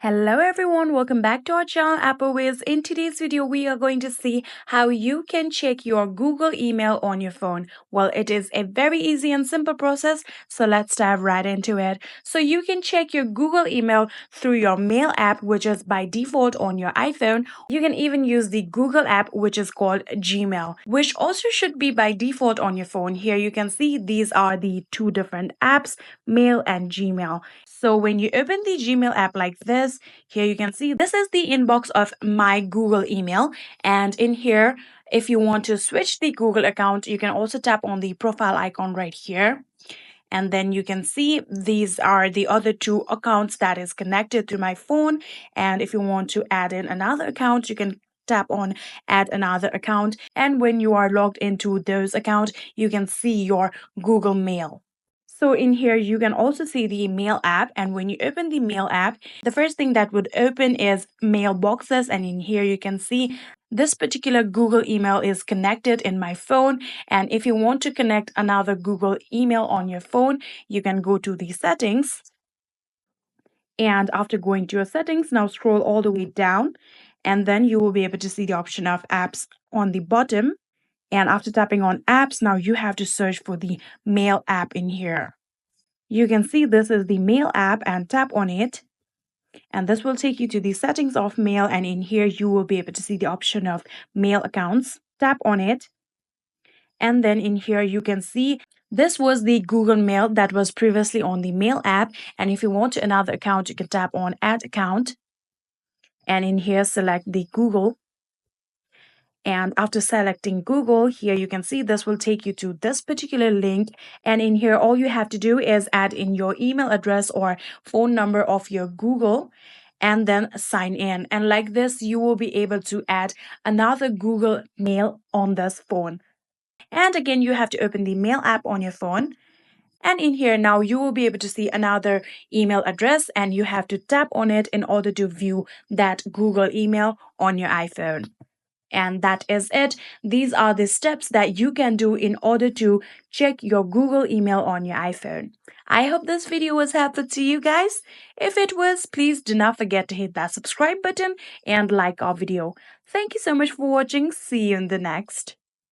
Hello everyone, welcome back to our channel Appleways. In today's video, we are going to see how you can check your Google email on your phone. Well, it is a very easy and simple process, so let's dive right into it. So you can check your Google email through your Mail app, which is by default on your iPhone. You can even use the Google app, which is called Gmail, which also should be by default on your phone. Here you can see these are the two different apps, Mail and Gmail. So when you open the Gmail app like this, here you can see this is the inbox of my Google email. And in here, if you want to switch the Google account, you can also tap on the profile icon right here. And then you can see these are the other two accounts that is connected to my phone. And if you want to add in another account, you can tap on add another account. And when you are logged into those accounts, you can see your Google Mail. So in here, you can also see the Mail app. And when you open the Mail app, the first thing that would open is mailboxes. And in here, you can see this particular Google email is connected in my phone. And if you want to connect another Google email on your phone, you can go to the settings. And after going to your settings, now scroll all the way down. And then you will be able to see the option of apps on the bottom. And after tapping on apps, now you have to search for the Mail app in here. You can see this is the Mail app and tap on it. And this will take you to the settings of Mail. And in here, you will be able to see the option of Mail accounts. Tap on it. And then in here, you can see this was the Google Mail that was previously on the Mail app. And if you want another account, you can tap on Add Account. And in here, select the Google. And after selecting Google, here you can see this will take you to this particular link. And in here, all you have to do is add in your email address or phone number of your Google and then sign in. And like this, you will be able to add another Google Mail on this phone. And again, you have to open the Mail app on your phone. And in here now, you will be able to see another email address and you have to tap on it in order to view that Google email on your iPhone. And that is it. These are the steps that you can do in order to check your Google email on your iPhone. I hope this video was helpful to you guys. If it was, please do not forget to hit that subscribe button and like our video. Thank you so much for watching. See you in the next.